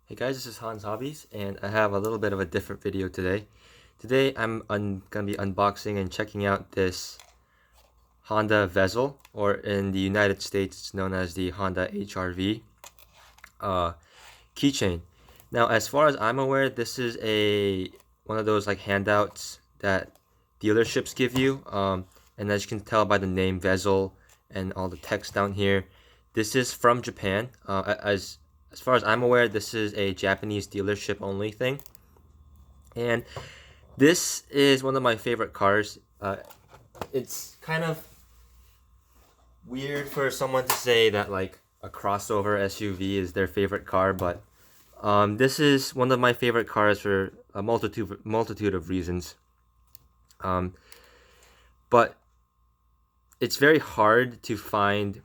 Hey guys, this is Hans Hobbies, and I have a little bit of a different video today. Today gonna be unboxing and checking out this Honda Vezel, or in the United States it's known as the Honda HR-V uh, keychain. Now, as far as I'm aware, this is one of those like handouts that dealerships give you, and as you can tell by the name Vezel and all the text down here, this is from Japan. As far as I'm aware, this is a Japanese dealership only thing, and this is one of my favorite cars. It's kind of weird for someone to say that like a crossover SUV is their favorite car, but this is one of my favorite cars for a multitude of reasons. Um, but it's very hard to find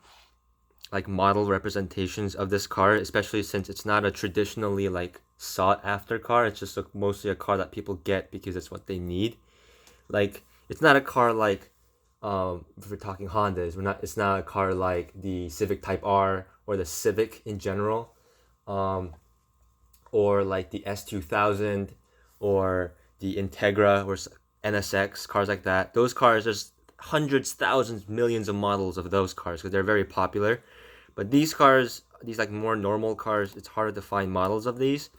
like model representations of this car, especially since it's not a traditionally like sought after car. It's just mostly a car that people get because it's what they need. Like it's not a car like if we're talking Hondas, it's not a car like the Civic Type R or the Civic in general. Or like the S2000 or the Integra or NSX, cars like that. Those cars, there's hundreds, thousands, millions of models of those cars because they're very popular. But these cars, these like more normal cars, it's harder to find models of these.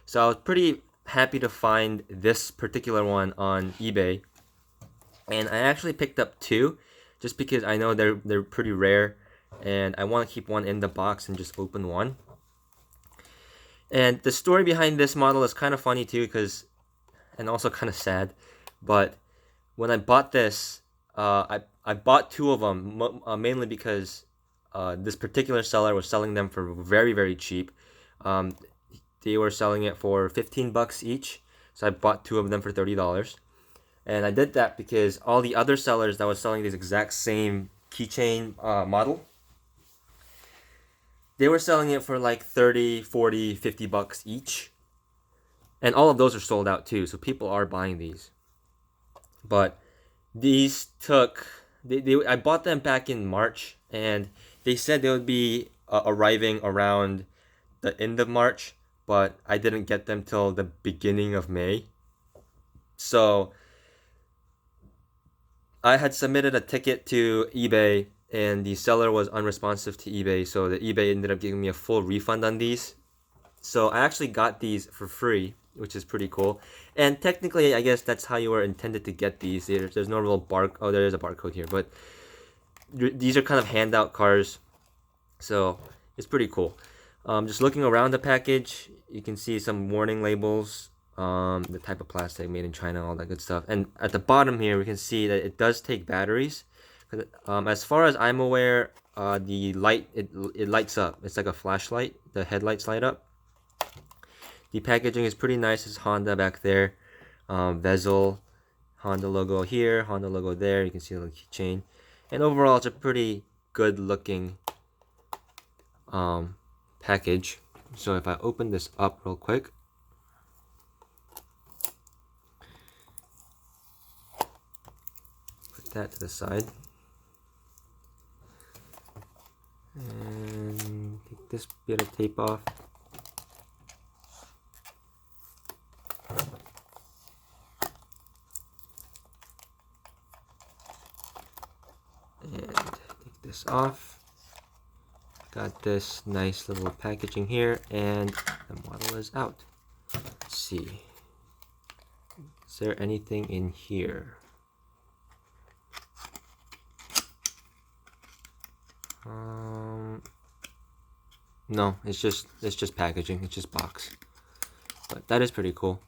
So I was pretty happy to find this particular one on eBay. And I actually picked up two just because I know they're pretty rare and I want to keep one in the box and just open one. And the story behind this model is kind of funny too, and also kind of sad. But when I bought this, I bought two of them mainly because this particular seller was selling them for very very cheap. Um, they were selling it for $15 each, so I bought two of them for $30. And I did that because all the other sellers that was selling this exact same keychain model, they were selling it for like 30, 40, $50 each. And all of those are sold out too, so people are buying these. But these took I bought them back in March, and they said they would be arriving around the end of March, but I didn't get them till the beginning of May. So I had submitted a ticket to eBay, and the seller was unresponsive to eBay, so the eBay ended up giving me a full refund on these. So I actually got these for free, which is pretty cool. And technically, I guess that's how you were intended to get these. There's no real oh, there is a barcode here, but these are kind of handout cars, so it's pretty cool. Just looking around the package, you can see some warning labels, the type of plastic, made in China, all that good stuff. And at the bottom here, we can see that it does take batteries. As far as I'm aware, the light it lights up. It's like a flashlight. The headlights light up. The packaging is pretty nice. It's Honda back there. Vezel, Honda logo here, Honda logo there. You can see the keychain. And overall, it's a pretty good looking package. So if I open this up real quick, put that to the side. And take this bit of tape off. And take this off. Got this nice little packaging here, and the model is out. Let's see. Is there anything in here? No, it's just packaging. It's just box. But that is pretty cool.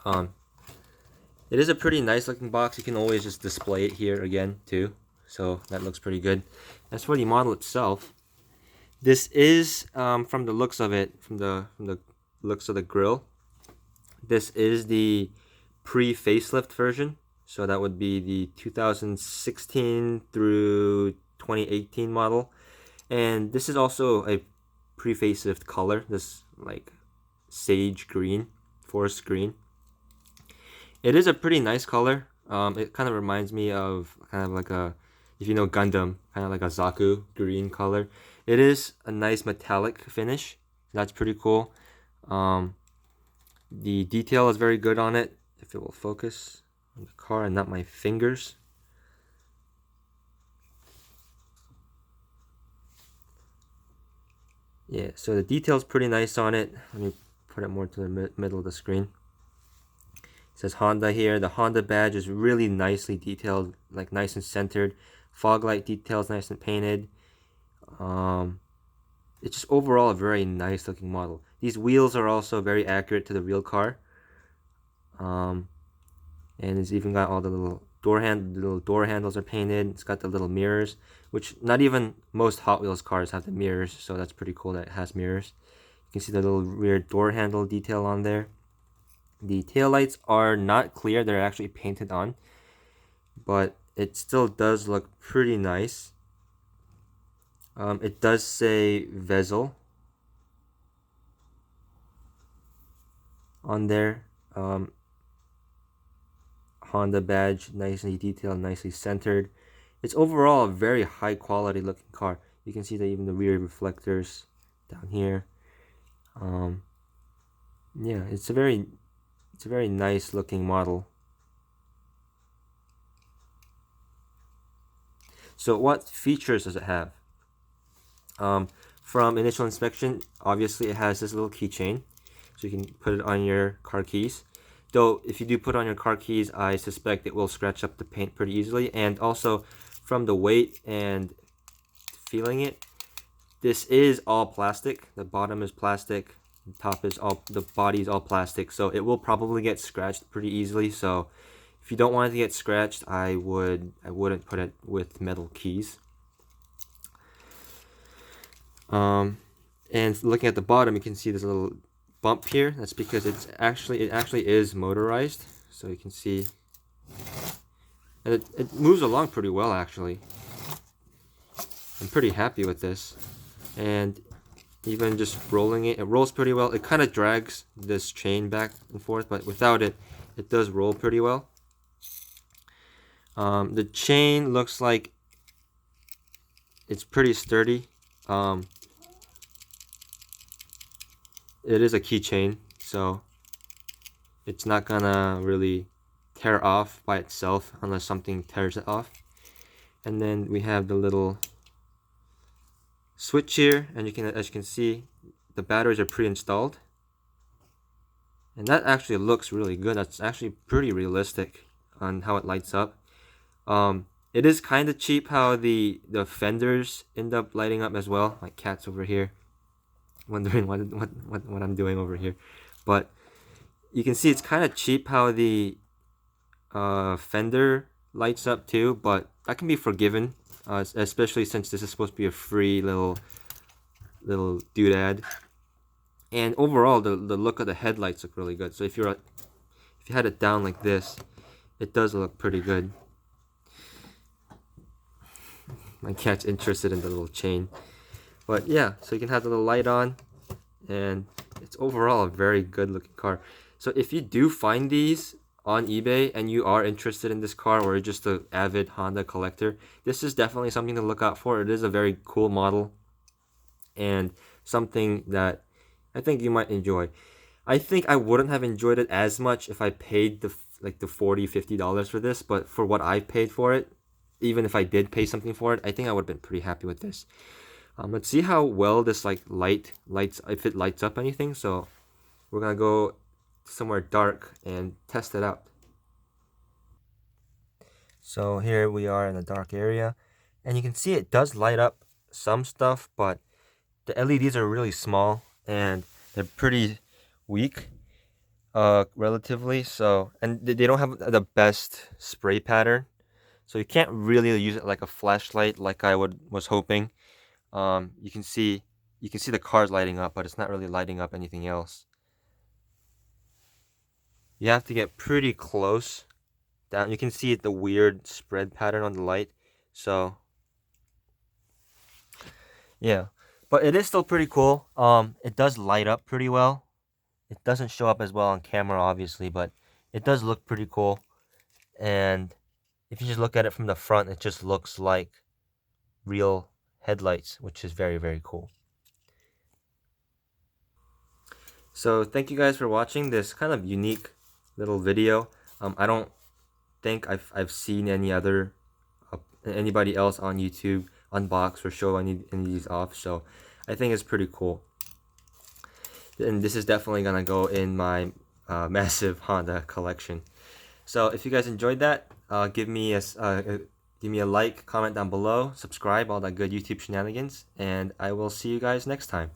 It is a pretty nice looking box. You can always just display it here again too. So that looks pretty good. As for the model itself, this is from the looks of it, from the looks of the grill, this is the pre-facelift version. So that would be the 2016 through 2018 model. And this is also a pre-facelift color, this like sage green, forest green. It is a pretty nice color. It kind of reminds me of kind of like if you know Gundam, kind of like a Zaku green color. It is a nice metallic finish. That's pretty cool. The detail is very good on it, if it will focus on the car and not my fingers. Yeah, so the detail is pretty nice on it. Let me put it more to the middle of the screen. It says Honda here. The Honda badge is really nicely detailed, like nice and centered. Fog light details nice and painted. It's just overall a very nice looking model. These wheels are also very accurate to the real car. And it's even got all the little door handles are painted. It's got the little mirrors, which not even most Hot Wheels cars have the mirrors, so that's pretty cool that it has mirrors. You can see the little rear door handle detail on there. The taillights are not clear, they're actually painted on, but it still does look pretty nice. It does say Vezel on there. Honda badge, nicely detailed, nicely centered. It's overall a very high quality looking car. You can see that even the rear reflectors down here. Yeah, it's a very nice looking model. So what features does it have? From initial inspection, obviously it has this little keychain, so you can put it on your car keys. Though if you do put on your car keys, I suspect it will scratch up the paint pretty easily. And also from the weight and feeling it, this is all plastic. The bottom is plastic, the top is the body is all plastic, so it will probably get scratched pretty easily. So if you don't want it to get scratched, I wouldn't put it with metal keys. And looking at the bottom, you can see this little bump here. That's because it actually is motorized. So you can see, and it moves along pretty well actually. I'm pretty happy with this, and even just rolling it rolls pretty well. It kind of drags this chain back and forth, but without it, it does roll pretty well. The chain looks like it's pretty sturdy. It is a keychain, so it's not gonna really tear off by itself unless something tears it off. And then we have the little switch here, and as you can see, the batteries are pre-installed, and that actually looks really good. That's actually pretty realistic on how it lights up. It is kind of cheap how the fenders end up lighting up as well. My cat's over here wondering what I'm doing over here, but you can see it's kind of cheap how the fender lights up too, but that can be forgiven, especially since this is supposed to be a free little doodad. And overall, the look of the headlights look really good. So if you had it down like this, it does look pretty good. My cat's interested in the little chain. But yeah, so you can have the little light on, and it's overall a very good looking car. So if you do find these on eBay and you are interested in this car, or you're just an avid Honda collector, this is definitely something to look out for. It is a very cool model and something that I think you might enjoy. I think I wouldn't have enjoyed it as much if I paid the $40-50 for this, but for what I paid for it, even if I did pay something for it, I think I would have been pretty happy with this. Let's see how well this lights, if it lights up anything. So we're gonna go somewhere dark and test it out. So here we are in a dark area, and you can see it does light up some stuff, but the LEDs are really small and they're pretty weak, relatively. So, and they don't have the best spray pattern, so you can't really use it like a flashlight like I was hoping. You can see the cars lighting up, but it's not really lighting up anything else. You have to get pretty close down. You can see the weird spread pattern on the light. So yeah, but it is still pretty cool. It does light up pretty well. It doesn't show up as well on camera, obviously, but it does look pretty cool. And if you just look at it from the front, it just looks like real headlights, which is very, very cool. So thank you guys for watching this kind of unique little video. I don't think I've seen anybody else on YouTube unbox or show any of these off, so I think it's pretty cool. And this is definitely gonna go in my massive Honda collection. So if you guys enjoyed that, give me a like, comment down below, subscribe, all that good YouTube shenanigans, and I will see you guys next time.